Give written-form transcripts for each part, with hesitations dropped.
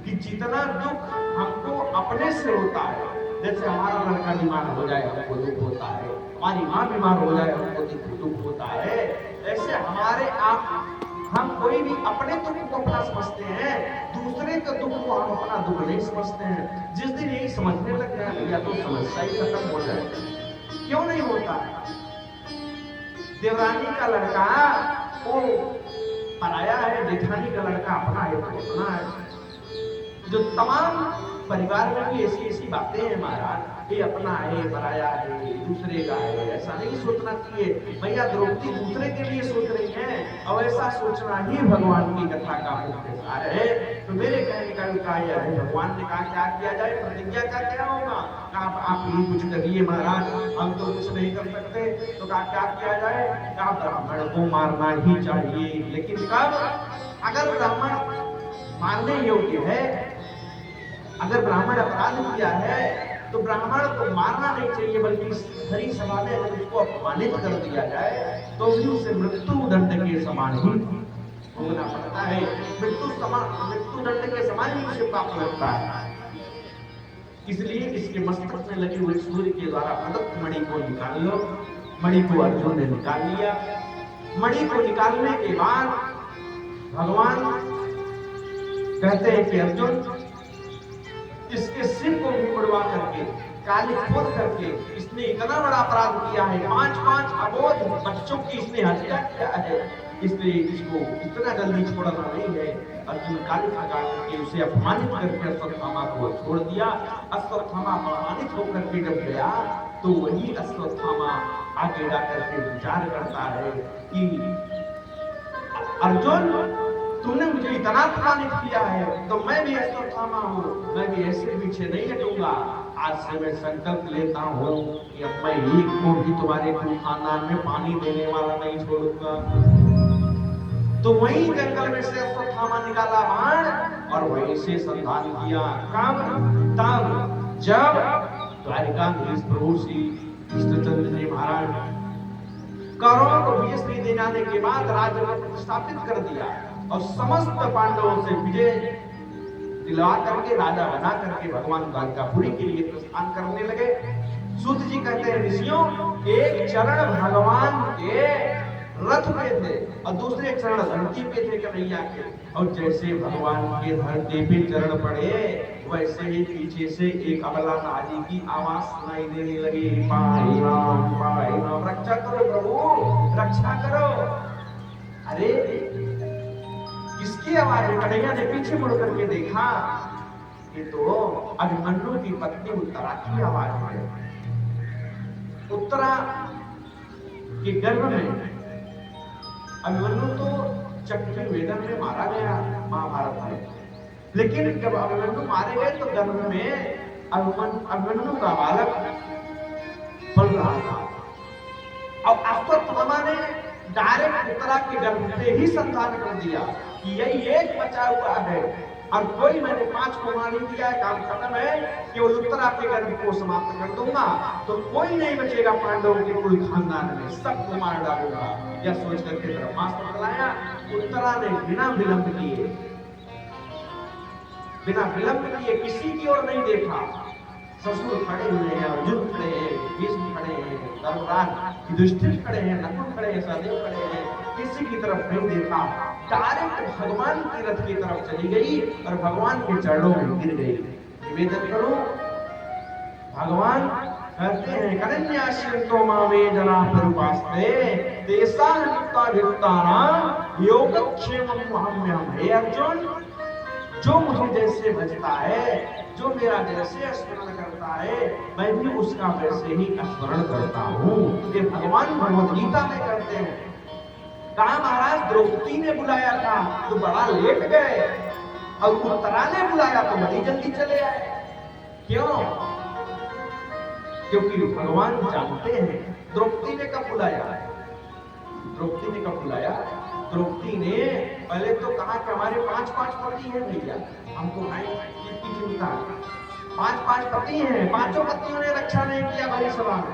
कि जितना दुख हमको अपने से होता है, जैसे हमारा लड़का बीमार हो जाए हमको दुख होता है, हमारी माँ बीमार हो जाए हमको दुख होता है, ऐसे हमारे आप हम कोई भी अपने दुख को अपना समझते हैं, दूसरे के दुख को हम अपना दुख नहीं समझते हैं। जिस दिन यही समझने लग जाए या तो समस्या ही खत्म हो जाए। क्यों नहीं होता? देवरानी का लड़का वो पराया है, जेठानी का लड़का अपना है तो अपना है। जो तमाम परिवार में भी ऐसी ऐसी बातें हैं महाराज, ये अपना है, पराया है, दूसरे का है, ऐसा नहीं सोचना चाहिए। भैया द्रौपदी दूसरे के लिए सोच रही है और ऐसा सोचना ही भगवान की कथा का मुख्य सार है। तो मेरे कहने का अभिप्राय यह है, भगवान ने कहा क्या किया जाए, प्रतिज्ञा का क्या होगा? आप ही कुछ करिए महाराज, हम तो कुछ नहीं कर सकते। तो कहा क्या किया जाए? कहा ब्राह्मण को मारना ही चाहिए, लेकिन कब? अगर ब्राह्मण मारने योग्य है, अगर ब्राह्मण अपराध किया है तो ब्राह्मण को मारना नहीं चाहिए, बल्कि हरी सभा में अगर उसको अपमानित कर दिया जाए तो भी उसे मृत्यु दंड के समान ही होना पड़ता है। मृत्यु दंड के समान ही उसे पाप लगता है। इसलिए इसके मस्तक में लगी हुई सूर्य के द्वारा प्रदत्त मणि को निकाल लो। मणि को अर्जुन ने निकाल लिया। मणि को निकालने के बाद भगवान कहते हैं कि अर्जुन, इसके सिर को भी मुड़वा करके, काली खोद करके, इसने इतना बड़ा अपराध किया है, 5 अबोध बच्चों की इसने हत्या किया है, इसलिए इसको इतना जल्दी छोड़ना नहीं है। अर्जुन काली लगा करके उसे अपमानित करके अश्वत्थामा को छोड़ दिया। अश्वत्थामा अपमानित होकर के जब गया तो वही अश्वत्थामा आगे जाकर के विचार करता है कि अर्जुन, तूने मुझे इतना अपमानित किया है तो मैं भी अश्वत्थामा हूँ, मैं भी ऐसे पीछे नहीं हटूंगा। आज से मैं संकल्प लेता हूँ कि अब मैं एक को भी तुम्हारे खानदान में पानी देने वाला नहीं छोड़ूंगा। तो वही जंगल में से अश्वत्थामा निकाला बाण और वहीं से संधान किया। कब? तब जब द्वारिकाधीश प्रभु श्री कृष्णचंद्र जी महाराज कौरवों को विजय दे जाने के बाद राज्य को प्रतिष्ठापित कर दिया और समस्त पांडवों से विजय दिलवा करके, राजा बना करके भगवान द्वारकापुरी के लिए प्रस्थान करने लगे। सूत जी कहते हैं, ऋषियों, एक चरण भगवान के रथ पे थे और दूसरे चरण धरती पे थे कन्हैया के, और जैसे भगवान के धरती पे चरण पड़े वैसे ही पीछे से एक अबला नारी की आवाज सुनाई देने लगी, पाहि नाम, रक्षा करो प्रभु, रक्षा करो। अरे किसकी आवाज है? कन्हैया ने पीछे मुड़ करके देखा कि तो अभिमन्यु की पत्नी उत्तरा की आवाज है। उत्तरा के गर्भ में अभिमन्यु तो चक्रव्यूह वेदन में मारा गया महाभारत में, लेकिन जब अभिमन्यु मारे गए तो गर्भ में अभिमन्यु का बालक पल रहा था और अश्वत्थामा ने डायरेक्ट उत्तरा के गर्भ से ही संधान कर दिया कि यही एक बचा हुआ है और कोई मैंने 5 को मार दिया है, काम खत्म है, केवल उत्तरा के गर्भ को समाप्त कर दूंगा तो कोई नहीं बचेगा पांडवों के कुल खानदान में, सबको मार डालूंगा। यह सोच करके ब्रह्मास्त्र चलाया। उत्तरा ने बिना विलंब किए किसी की ओर नहीं देखा। ससुर खड़े हुए हैं, अर्जुन खड़े हैं, भीष्म खड़े हैं, धर्मराज युधिष्ठिर खड़े हैं, नकुल खड़े हैं, सहदेव खड़े हैं, किसी की तरफ नहीं देखा। डायरेक्ट भगवान की रथ की तरफ चली गई और भगवान के चरणों में गिर गई। निवेदन करो, भगवान कहते हैं, कन्याश्रितो मामे जना परुपास्ते तेसा नित्ता भित्तानां योगक्षेमं महम्यहम्। हे अर्जुन, जो मुझे जैसे भजता है, जो मेरा जैसे स्मरण करता है, मैं भी उसका वैसे ही स्मरण करता हूँ। ये भगवान भगवद गीता में कहते हैं। कहा महाराज द्रौपदी ने बुलाया था तो बड़ा लेट गए और उत्तरा ने बुलाया तो बड़ी जल्दी चले आए। क्यों? क्योंकि भगवान जानते हैं द्रौपदी ने कब बुलाया। द्रौपदी ने पहले तो कहा कि हमारे 5 पति हैं भैया, हमको भाई की चिंता, 5 पति हैं, 5 पतियों ने रक्षा नहीं किया बड़ी सभा में।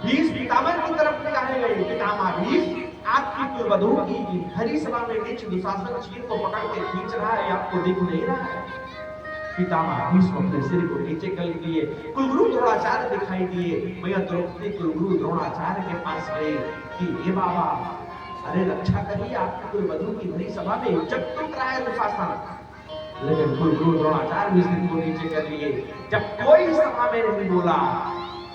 20 पितामह की तरफ निकाले गए, पितामह 20, आप आपकी कुलवधू की हरी सभा में नीच दुशासन चीर को पकड़ के खींच रहा है, आपको दिख नहीं रहा है? पितामह भीष्म अपने सिर को नीचे कर लिए, कुलगुरु द्रोणाचार्य दिखाई दिए। मैया द्रौपदी कुलगुरु द्रोणाचार्य के पास गए कि हे बाबा, अरे रक्षा करिए, आपकी कुलवधू की हरी सभा में इज्जत टूट रहा है दुशासन। लेकिन कुलगुरु द्रोणाचार्य भी सिर को नीचे कर लिए। जब कोई सभा में नहीं बोला,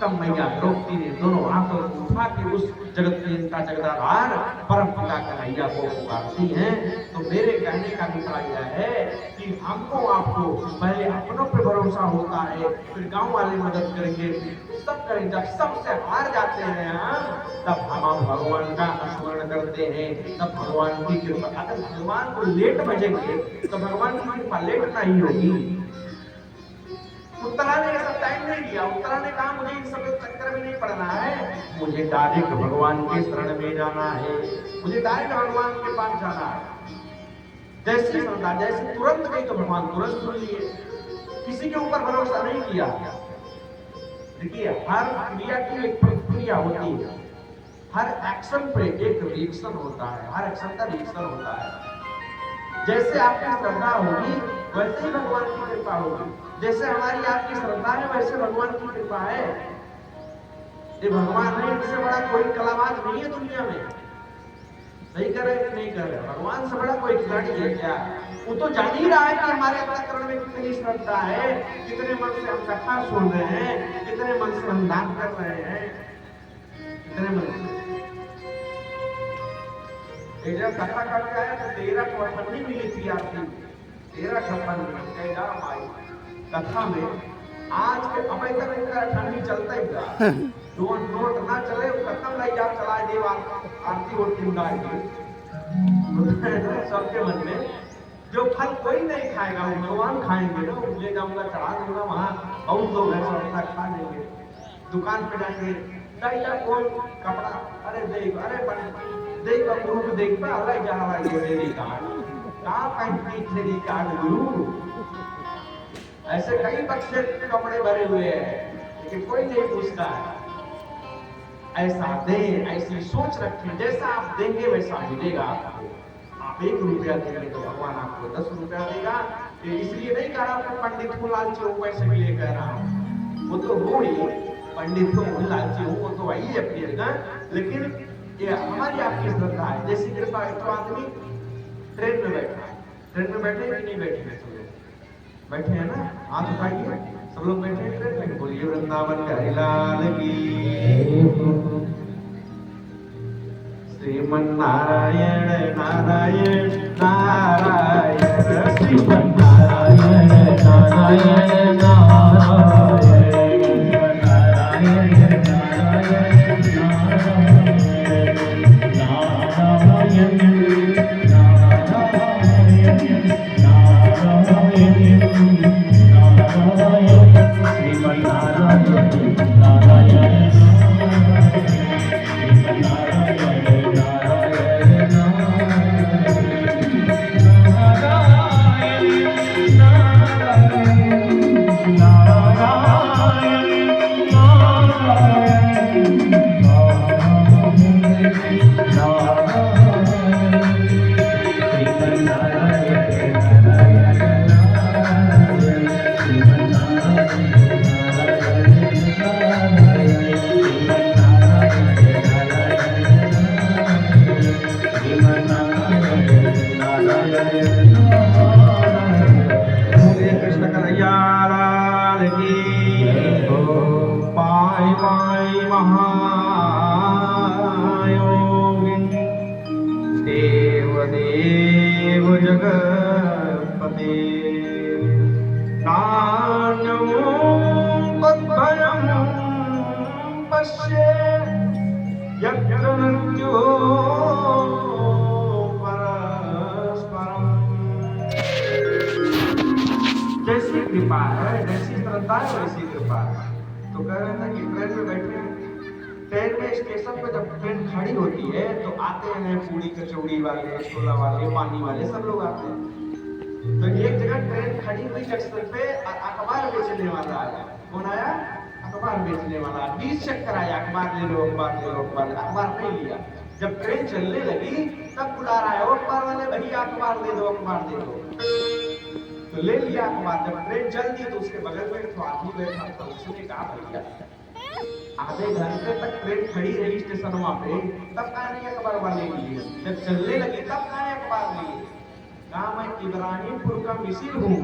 तब मैया द्रौपदी ने दोनों हाथों को उठा के उस जगत नियंता जगदाधार परम पिता कन्हैया को पुकारती हैं। तो मेरे कहने का अभिप्राय यह है कि हमको आपको पहले अपनों पे भरोसा होता है, फिर गांव वाले मदद करेंगे, सब करेंगे। जब सबसे हार जाते हैं हम, तब हम भगवान का स्मरण करते हैं, तब भगवान की कृपा। अगर भगवान को लेट बजेंगे तो भगवान की कृपा लेट नहीं होगी। उत्तरा ने ऐसा टाइम नहीं दिया। उत्तरा ने कहा मुझे इन सब चक्कर में नहीं पड़ना है, मुझे डायरेक्ट भगवान के शरण में जाना है, मुझे डायरेक्ट भगवान के पास जाना है। जैसी श्रद्धा, जैसे तुरंत गई तो भगवान तुरंत सुन लिए, किसी के ऊपर भरोसा नहीं किया। देखिए, हर क्रिया की एक प्रतिक्रिया होती है, हर एक्शन पे एक रिएक्शन होता है, हर एक्शन का रिएक्शन होता है। जैसे आपकी श्रद्धा होगी वैसे ही भगवान की कृपा होगी। जैसे हमारी आपकी श्रद्धा है वैसे भगवान की कृपा है। ये भगवान है, इनसे बड़ा कोई कलाबाज नहीं है दुनिया में। सही कर रहे कि नहीं कर रहे? भगवान से बड़ा कोई खिलाड़ी है क्या? वो तो जान ही रहा है कि हमारे अंतःकरण में कितनी श्रद्धा है, कितने मन से हम कथा सुन रहे हैं, कितने मन से हम दान कर रहे हैं, कितने मन से। एक जब कथा करके आया तो 13 पन्नी मिली थी आपकी, 13 पन्नी आई कथा में। आज के अब तक इनका ठंडी चलता ही था, नोट ना चले खत्म नहीं, आप चलाए देव आरती और टिंगाई सबके मन में जो फल कोई नहीं खाएगा वो भगवान खाएंगे ना। वो ले जाऊंगा, चढ़ा दूंगा, वहां बहुत लोग हैं सब अपना खा लेंगे। दुकान पे जाएंगे, क्या कौन कपड़ा, अरे देख, अरे देख का गुरु को देख पा अलग जा रहा है तेरी कार्ड कहाँ पहनती तेरी कार्ड गुरु। ऐसे कई बच्चे कपड़े भरे हुए हैं लेकिन कोई नहीं पूछता है। ऐसा दे, ऐसी सोच रखें, जैसा आप देंगे वैसा मिलेगा आपको। आप 1 रुपया देंगे तो भगवान आपको 10 रुपया देगा। इसलिए नहीं कह रहा हूँ पंडित को लालची हूँ पैसे के लिए कह रहा हूँ, वो तो हो ही, पंडित को लालची हूँ वो तो वही अपनी जगह। लेकिन ये हमारी आपकी श्रद्धा है। जैसी कृपा है तो आदमी ट्रेन में बैठा है, ट्रेन में बैठे कि नहीं बैठे हैं? सब लोग बैठे हैं ना, हाथ उठाइए, सब लोग बैठे हैं ट्रेन में। बोलिए वृंदावन का लाल की। श्रीमन नारायण नारायण नारायण, श्रीमन नारायण नारायण नारायण, जैसी कृपा है, जैसी श्रद्धा है वैसी कृपा है। तो कह रहे थे कि ट्रेन में बैठे, ट्रेन में स्टेशन पे जब ट्रेन खड़ी होती है तो आते हैं पूरी कचौड़ी वाले, छोला वाले, पानी वाले, सब लोग आते हैं। तो एक जगह ट्रेन खड़ी हुई जंक्शन पे, अखबार बेचने वाला आया। कौन आया? अखबार बेचने वाला। 20 चक्कर आया, अखबार ले लो, अखबार ले लो, अखबार नहीं लिया। जब ट्रेन चलने लगी तब बुला रहा है, वो अखबार वाले भैया अखबार दे दो, अखबार दे दो। तो ले लिया अखबार। जब ट्रेन चल दी तो उसके बगल में एक आदमी बैठा था, उसने कहा भैया आधे घंटे तक ट्रेन खड़ी रही स्टेशन वहां पे, तब कहा नहीं अखबार वाले के लिए, जब चलने लगी तब कहा अखबार लिए। कहा मैं इब्राहिमपुर का मिसिर हूँ।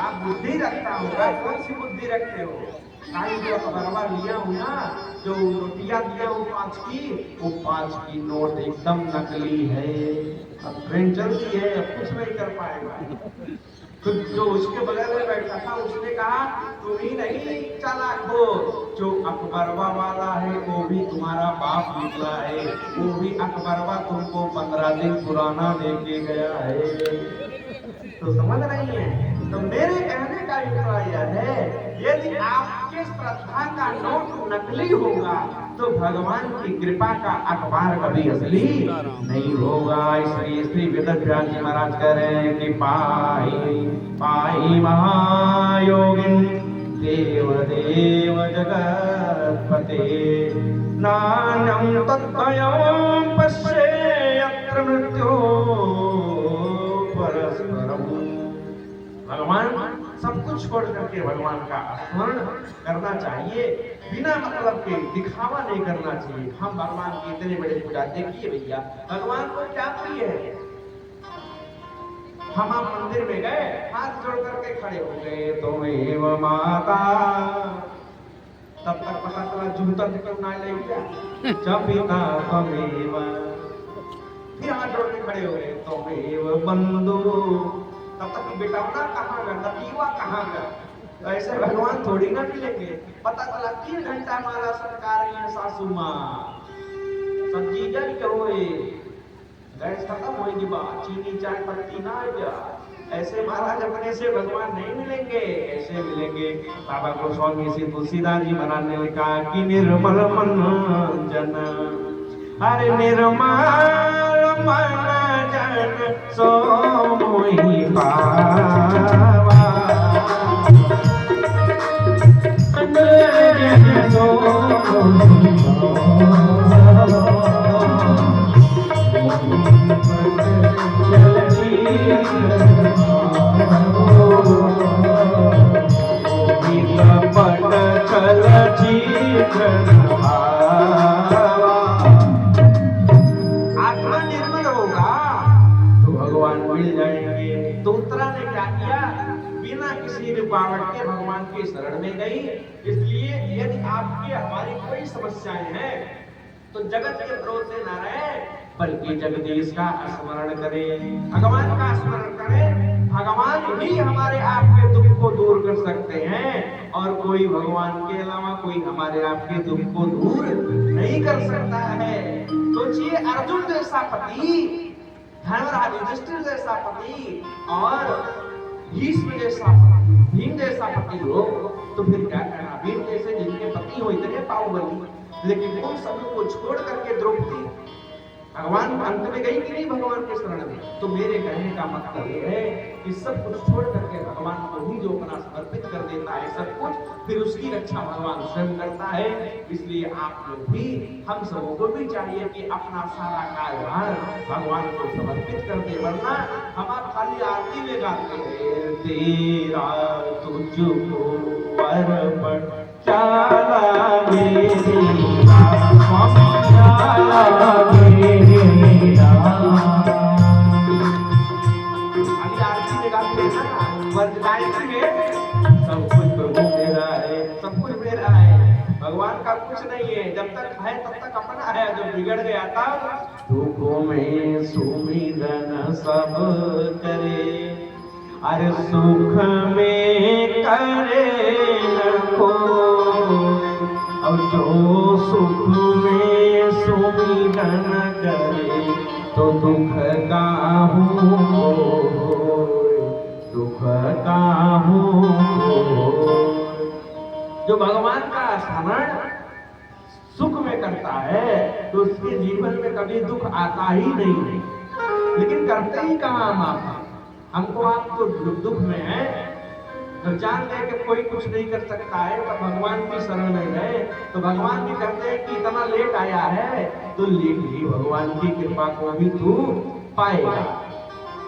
आप बुद्धि रखता हूँ, कौन सी बुद्धि रखते हो? जो अखबारवा लिया हूँ ना, जो नोटिया दिया हूँ 5 की, वो 5 की नोट एकदम नकली है। अब ट्रेन चलती है, अब कुछ नहीं कर पाएगा। तो जो उसके बगल में बैठा था उसने कहा तुम ही नहीं चालाक हो, जो अखबारवा वाला है वो भी तुम्हारा बाप निकला है, वो भी अखबारवा तुमको 15 दिन पुराना लेके गया है। तो समझ रही है? तो मेरे कहने का अभिप्राय यह है, यदि आपके श्रद्धा का नोट नकली होगा तो भगवान की कृपा का अखबार कभी असली नहीं होगा। इसलिए श्री वेदव्यास जी महाराज कह रहे हैं कि पाहि पाहि महायोगिन देव देव जगत्पते नान्यं तद्भयं पश्येयत्र मृत्यो परस्परम्। भगवान सब कुछ छोड़ करके भगवान का स्मरण करना चाहिए, बिना मतलब के दिखावा नहीं करना चाहिए। हम भगवान की इतने बड़े पूजा, देखिए भैया भगवान को क्या प्रिय है। हम आप मंदिर में गए, हाथ जोड़ करके खड़े हो गए, त्वमेव माता, तब तक पता चला जूता निकल ना ले गया, जब पिता त्वमेव, फिर हाथ जोड़ के खड़े हो गए, त्वमेव बंधु, तब तक बेटावना कहाँ गया, नतीवा कहाँ गया। तो ऐसे भगवान थोड़ी ना मिलेंगे। पता चला 3 घंटा हमारा सरकार है सासू माँ सब्जी होए, गैस खत्म होगी, बात चीनी चाय पत्ती ना जा। ऐसे महाराज अपने से भगवान नहीं मिलेंगे, ऐसे मिलेंगे। बाबा गोस्वामी श्री तुलसीदास जी महाराज ने कहा कि निर्मल मन जन, अरे निर्मल मन जन सो मोहि पावा, सो मोहि आत्मा निर्मल होगा तो भगवान मिल जाएंगे। तो उत्तरा ने क्या किया, बिना किसी रुकावट के भगवान के शरण में गई। इसलिए यदि आपके हमारी कोई समस्याएं हैं तो जगत के भरोसे न रहे, बल्कि जगदीश का स्मरण करें, भगवान का स्मरण करें। भगवान ही हमारे आपके दुख को दूर कर सकते हैं, और कोई भगवान के अलावा कोई हमारे आपके दुख को दूर नहीं कर सकता है। सोचिए अर्जुन जैसा पति, धर्मराज युधिष्ठिर जैसा पति, और भीष्म जैसा पति, भीम जैसा पति हो तो फिर क्या कहना। भीम जैसे जिनके पति हो इतने पावबली, लेकिन उन सभी को छोड़ करके द्रौपदी भगवान अंत में गई कि नहीं भगवान के शरण में। तो मेरे कहने का मतलब ये है कि सब कुछ छोड़ करके भगवान को ही जो अपना समर्पित कर देता है सब कुछ, फिर उसकी रक्षा भगवान स्वयं करता है। इसलिए आप लोग भी, हम सबों को भी चाहिए कि अपना सारा कार्यभार भगवान को समर्पित कर दे, वरना हम आप खाली आरती में गाते हैं तेरा तुझको अर्पण चाला मेरी सब कुछ प्रभु मेरा है, सब कुछ मेरा है, भगवान का कुछ नहीं है। जब तक है तब तक अपना है, जब बिगड़ गया तब दुखों में सुमिरन सब करे, अरे सुख में करे न कोई, और जो सुख में सुमिरन करे तो दुख काहू दुख काहू। जो भगवान का स्मरण सुख में करता है तो उसके जीवन में कभी दुख आता ही नहीं। लेकिन करते ही कहाँ हम, हमको आप तो दुख में है, जब जान गए कि कोई कुछ नहीं कर सकता है तो भगवान की शरण में गए, तो भगवान भी कहते हैं कि इतना लेट आया है तो लेट ही भगवान की कृपा को भी तू पाएगा।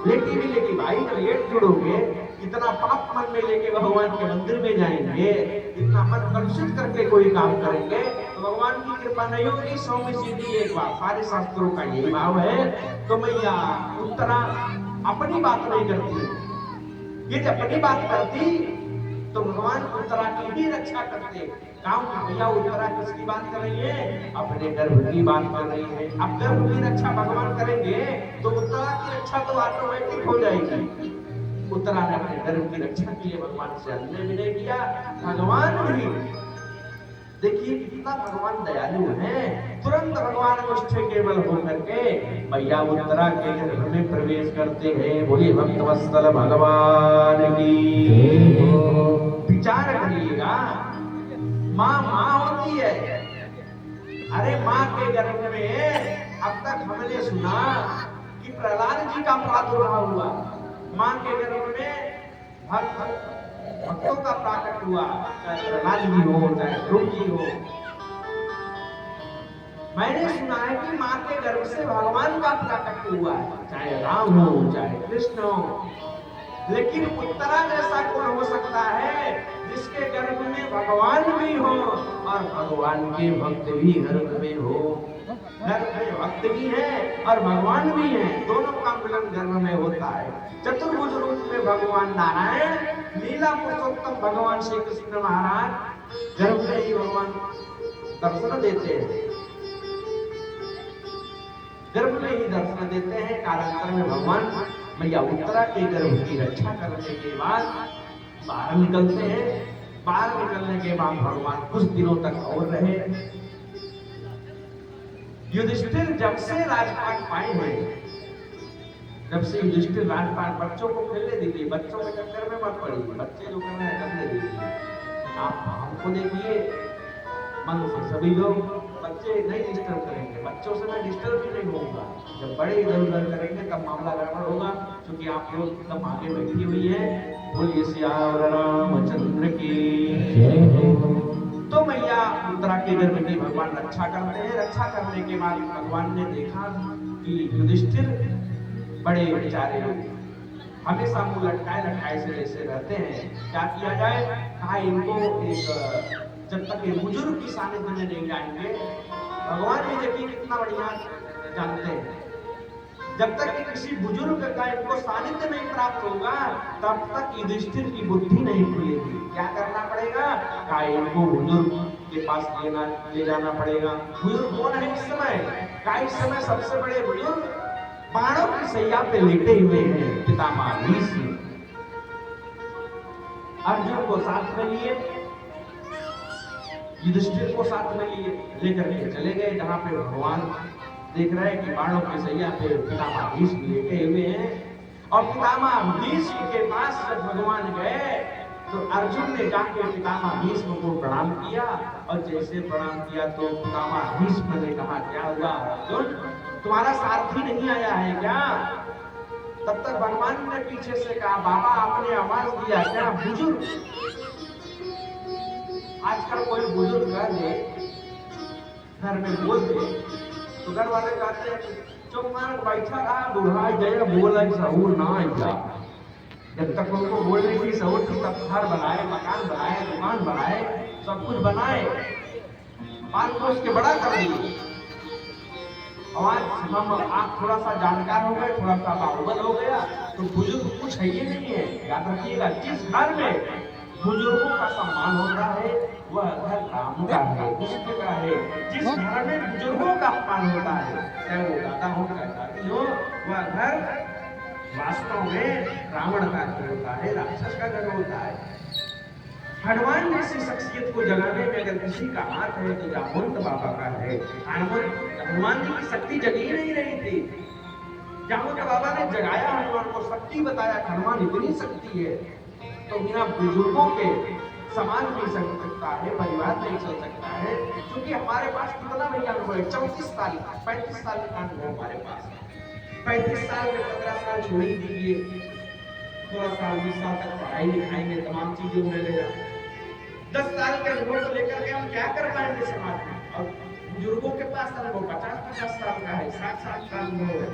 लेकिन भाई जब लेट जुड़ोगे, इतना पाप मन में लेके भगवान के मंदिर में जाएंगे, इतना मन कलुषित करके कोई काम करेंगे तो भगवान की कृपा नहीं होगी। 100 में सीधी एक बात, सारे शास्त्रों का यही भाव है। तो मैया उत्तरा अपनी बात नहीं करती, ये जब अपनी बात करती तो भगवान उत्तरा की भी रक्षा करते। काम भैया उत्तरा किसकी बात कर रही है? अपने गर्भ की बात कर रही है। अब गर्भ की रक्षा भगवान करेंगे तो उत्तरा की रक्षा तो ऑटोमेटिक हो जाएगी। उत्तरा ने अपने गर्भ की रक्षा के लिए भगवान से अन्य विनय किया। भगवान भी देखिए कितना भगवान दयालु है, तुरंत भगवान मुष्ठ केवल होकर के मैया उत्तरा के घर में प्रवेश करते हैं। बोलिए भक्तवत्सल भगवान की। विचार करिएगा, माँ होती है। अरे माँ के गर्भ में अब तक हमने सुना कि प्रहलाद जी का प्रादुर्भाव हुआ, माँ के गर्भ में भक्तों का प्राकट हुआ, चाहे प्रहलाद जी हो चाहे ध्रुव जी हो। मैंने सुना है कि माँ के गर्भ से भगवान का प्राकट हुआ है, चाहे राम हो चाहे कृष्ण हो। लेकिन उत्तरा जैसा कौन हो सकता है जिसके गर्भ में भगवान भी हो और भगवान के भक्त भी गर्भ में हो। गर्भ में भक्त भी है और भगवान भी है, दोनों का मिलन गर्भ में होता है। चतुर्भुज रूप में भगवान नारायण, लीला पुरुषोत्तम भगवान श्री कृष्ण महाराज गर्भ में ही भगवान दर्शन देते हैं, गर्भ में ही दर्शन देते हैं। कालांतर में भगवान मैया उत्तरा के गर्भ की रक्षा करने के बाद बाहर निकलते हैं। बाहर निकलने के बाद भगवान कुछ दिनों तक और रहे। युधिष्ठिर जब से राजपाट पाए हुए, जब से युधिष्ठिर राजपाट, बच्चों को खेलने दीजिए, बच्चों के चक्कर में मत पड़िए, बच्चे जो करना है करने दीजिए। आप हमको देखिए, मन से सभी लोग बच्चे नहीं डिस्टर्ब करेंगे, बच्चों से मैं डिस्टर्ब भी नहीं होऊंगा। जब बड़े इधर उधर करेंगे तब मामला गड़बड़ होगा, क्योंकि आप लोग एकदम आगे बैठी हुई है। बोलिए सियावर रामचंद्र की जय हो। तो मैया उत्तरा के गर्भ की भगवान रक्षा करते हैं। रक्षा करने के बाद भगवान ने देखा कि युधिष्ठिर बड़े बेचारे हमेशा मुंह लटकाए से जैसे रहते हैं, क्या किया जाए? कहा इनको एक, जब तक ये बुजुर्ग की सानिध्य में नहीं जाएंगे, भगवान भी देखिए कितना बढ़िया जानते हैं, जब तक कि किसी बुजुर्ग का इनको सानिध्य नहीं प्राप्त होगा तब तक युधिष्ठिर की बुद्धि नहीं खुलेगी। क्या करना पड़ेगा? का इनको बुजुर्ग के पास ले जाना पड़ेगा। बुजुर्ग कौन है इस समय? का इस समय सबसे बड़े बुजुर्ग बाणों की सैया पे लेटे हुए हैं पितामह भीष्म। अर्जुन को साथ में लिए, युधिष्ठिर को साथ में लिए, लेकर के चले गए जहां पे भगवान देख रहे हैं कि बाणों की सैया पे पितामह भीष्म लेटे हुए हैं। और पितामह भीष्म के पास जब भगवान गए तो अर्जुन ने जाके पितामह भीष्म को प्रणाम किया, और जैसे प्रणाम किया तो पितामह भीष्म ने कहा, क्या हुआ अर्जुन, तुम्हारा सारथी नहीं आया है क्या? तब तक भगवान ने पीछे से कहा, बाबा आपने आवाज दिया क्या? बुजुर्ग, आजकल कोई बुजुर्ग घर में बोल दे तो घर वाले कहते हैं चुप मार बैठा रहा, बुढ़ा गया बोला सहूर ना आया। जब तक उनको बोलने की सहूर थी तब घर बनाए, मकान बनाए, दुकान बनाए, सब कुछ बनाए, पाल पोस के बड़ा कर दिए। और आज आप थोड़ा सा जानकार हो गए, थोड़ा सा बाहुबल हो गया, तो बुजुर्ग कुछ है ये नहीं है। याद रखिएगा, जिस घर में बुजुर्गों का सम्मान होता है वह घर राम का है, कृष्ण का है। जिस घर में बुजुर्गों का अपमान होता है, चाहे वो दादा हो चाहे दादी हो, वह घर वास्तव में रावण का घर होता है, राक्षस का घर होता है। हनुमान जैसी शख्सियत को जगाने में अगर किसी का हाथ है तो जामवंत बाबा का है। हनुमान जी की शक्ति जगी नहीं रही थी, जामवंत बाबा ने जगाया हनुमान को, शक्ति बताया, हनुमान इतनी शक्ति है तो बिना बुजुर्गों के समाज नहीं चल सकता है, परिवार नहीं चल सकता है। क्योंकि हमारे पास कितना भैया अनुभव है, 34 साल 35 साल का अनुभव हमारे पास, 35 साल में 15 साल छोड़ ही दीजिए, 16 साल 20 साल तक पढ़ाई लिखाई में तमाम चीजों में लगेगा। 10 साल के अनुभव को लेकर के हम क्या कर पाएंगे समाज में? और बुजुर्गों के पास अनुभव 50-50 साल का है, 60-60 का अनुभव है।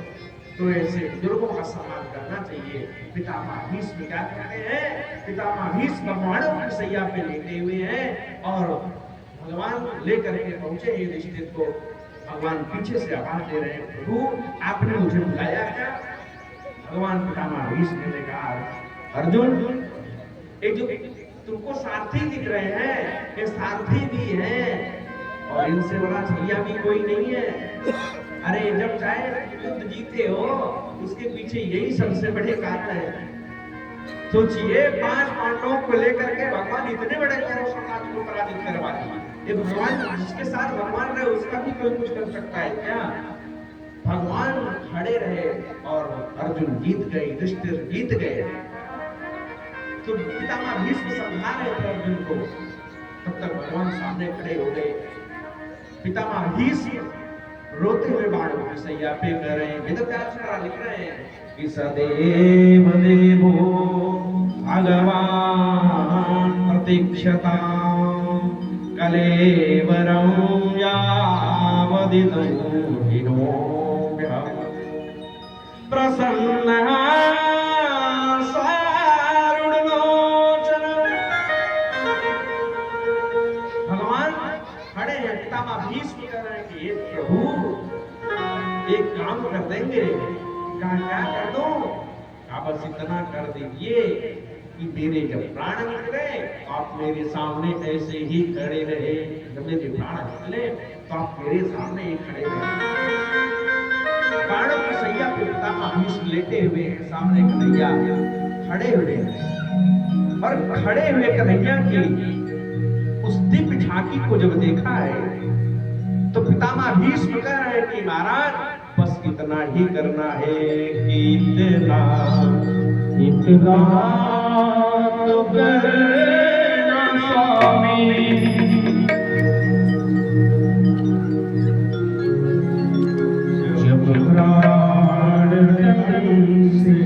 तो ऐसे बुजुर्गों का सम्मान करना चाहिए। पितामह भीष्म क्या कहते हैं? पितामह भीष्म भगवानों की सैया पे लेटे हुए हैं और भगवान लेकर के पहुंचे युधिष्ठिर को। भगवान पीछे से आवाज दे रहे हैं, प्रभु आपने मुझे बुलाया क्या? भगवान पितामह भीष्म ने कहा, अर्जुन एक जो तुमको सारथी दिख रहे हैं, ये सारथी भी हैं और इनसे बड़ा छलिया भी कोई नहीं है। अरे जब चाहे युद्ध जीते हो, उसके पीछे यही सबसे बड़े कारण है। सोचिए 5 पांडवों को लेकर के भगवान इतने बड़े कौरव समाज को पराजित करवा दिए। ये भगवान जिसके साथ भगवान रहे उसका भी कोई कुछ कर सकता है क्या? भगवान खड़े रहे और अर्जुन जीत गए, युधिष्ठिर जीत गए। तो पितामह भीष्म समझा रहे थे अर्जुन को, तब तक भगवान सामने खड़े हो गए। पितामह भीष्म रोते हुए बाणों की सैया पे कर रहे हैं। वेदव्यास लिख रहे हैं कि सदैव देवो भगवान प्रतीक्षता कलेवरं यावदिदं हिनोभ्यः प्रसन्नः सारुणलोचन। भगवान खड़े हैं, पितामह भीष्म कह रहे हैं कि ये प्रभु एक काम कर देंगे। कहा क्या कर दो? बस इतना कर दीजिए कि मेरे जब प्राण निकले आप मेरे सामने ऐसे ही खड़े रहे। जब मेरे प्राण निकले तो आप मेरे सामने ही खड़े रहे। प्राणों की सैया पे पितामह भीष्म लेटे हुए हैं, सामने कन्हैया खड़े हुए हैं। और खड़े हुए कन्हैया की उस दिव्य झांकी को जब देखा है तो पितामह भीष्म कह रहे हैं कि महाराज बस इतना ही करना है कि इतना तो करना स्वामी। जब प्राण से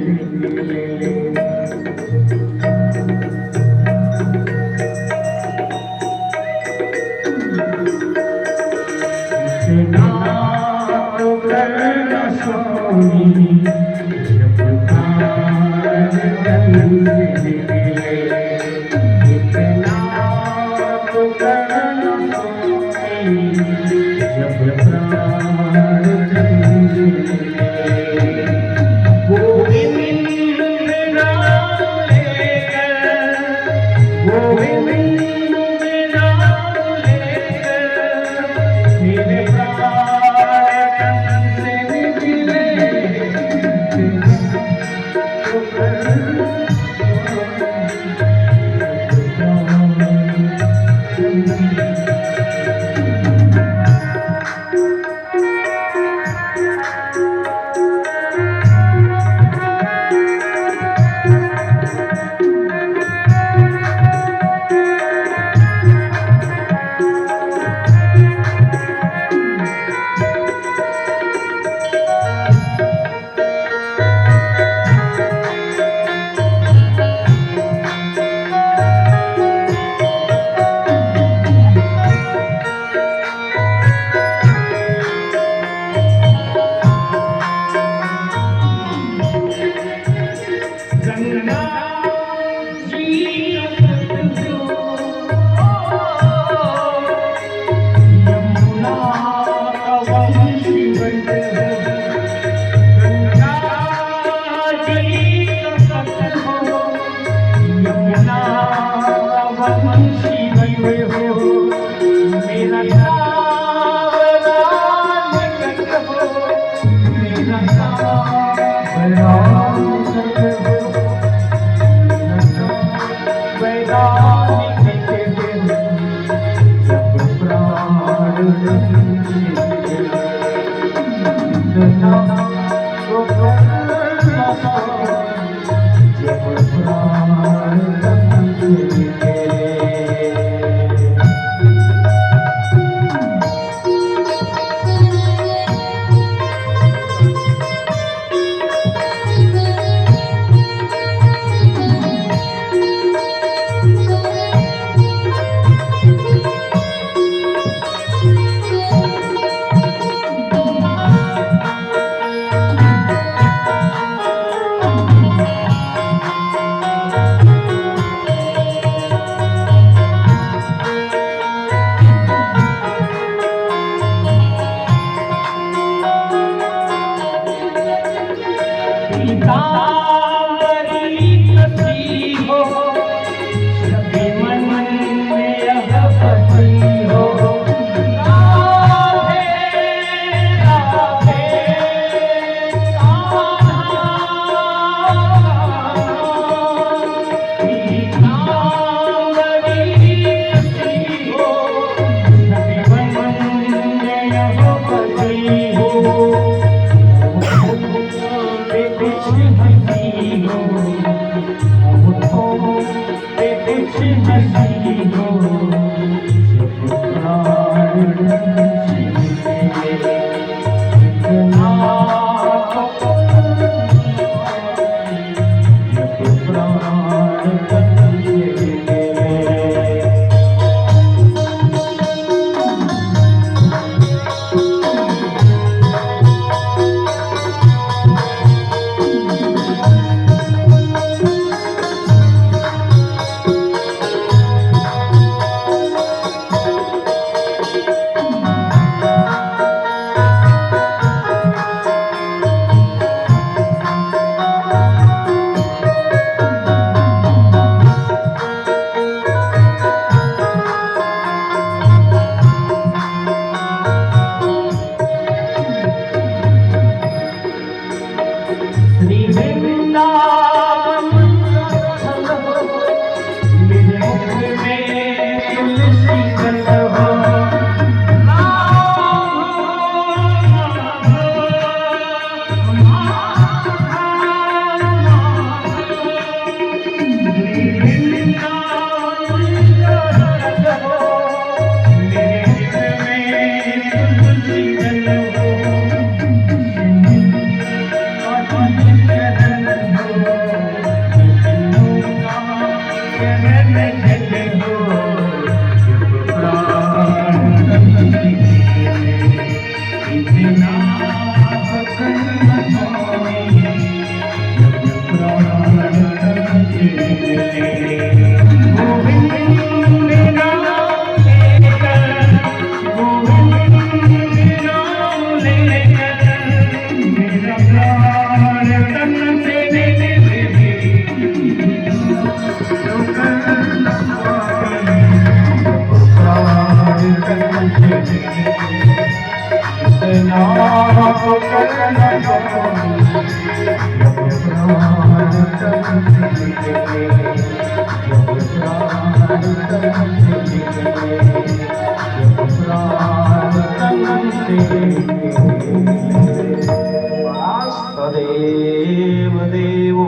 तदेव देवो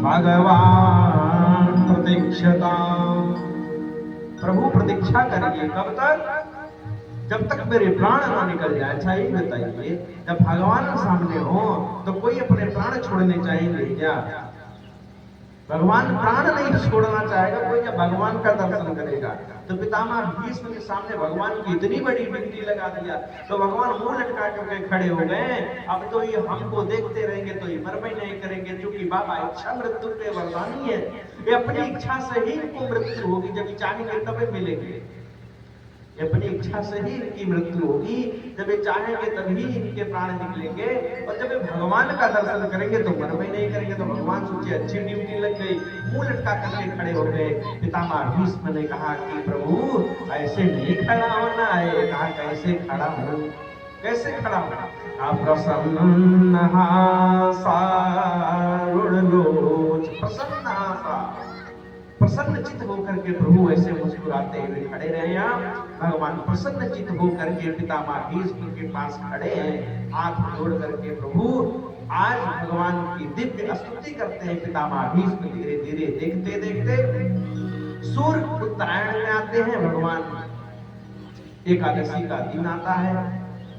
भगवान प्रतीक्षता। प्रभु प्रतीक्षा करेंगे कब तक? जब तक मेरे प्राण ना निकल जाए। अच्छा ये बताइए, जब भगवान सामने हो तो कोई अपने प्राण छोड़ने चाहेंगे क्या? भगवान प्राण नहीं छोड़ना चाहेगा कोई, जब भगवान का दर्शन करेगा। तो पितामह भीष्म के सामने भगवान की इतनी बड़ी विनती लगा दिया तो भगवान मुंह लटका करके खड़े हो गए। अब तो ये हमको देखते रहेंगे तो ये मरमई नहीं करेंगे, क्योंकि बाबा इच्छा मृत्यु के वरदानी है। ये अपनी इच्छा से ही इनको मृत्यु होगी, जब चाहेंगे तभी मिलेंगे। अपनी इच्छा से ही इनकी मृत्यु होगी, जब ये चाहेंगे तभी इनके प्राण निकलेंगे। और जब ये भगवान का दर्शन करेंगे तो मरमई नहीं करेंगे। तो भगवान सोचे अच्छी ड्यूटी लग गई, मुंह लटका करके खड़े हो गए। पितामह भीष्म ने कहा कि प्रभु ऐसे नहीं खड़ा होना है। कहा कैसे खड़ा हो, कैसे खड़ा हो? प्रसन्न प्रसन्न चित्त होकर के प्रभु ऐसे मुस्कुराते हुए खड़े रहे। भगवान प्रसन्न चित्त होकर के पितामह भीष्म के पास खड़े हैं, हाथ जोड़ करके प्रभु आज भगवान की दिव्य स्तुति करते हैं। पितामह भीष्म धीरे धीरे देखते देखते सूर्य उत्तरायण में आते हैं। भगवान एकादशी का दिन आता है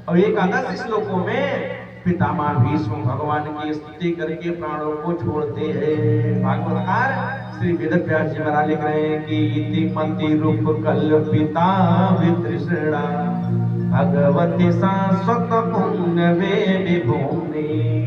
और एकादश श्लोकों में पितामह भीष्म भगवान की स्तुति करके प्राणों को छोड़ते हैं। भागवतकार श्री वेदव्यास जी महाराज लिख रहे हैं कि इति मति रूप कल्पिता वितृष्णा भगवती शाश्वत पुण्य वे विभूमि।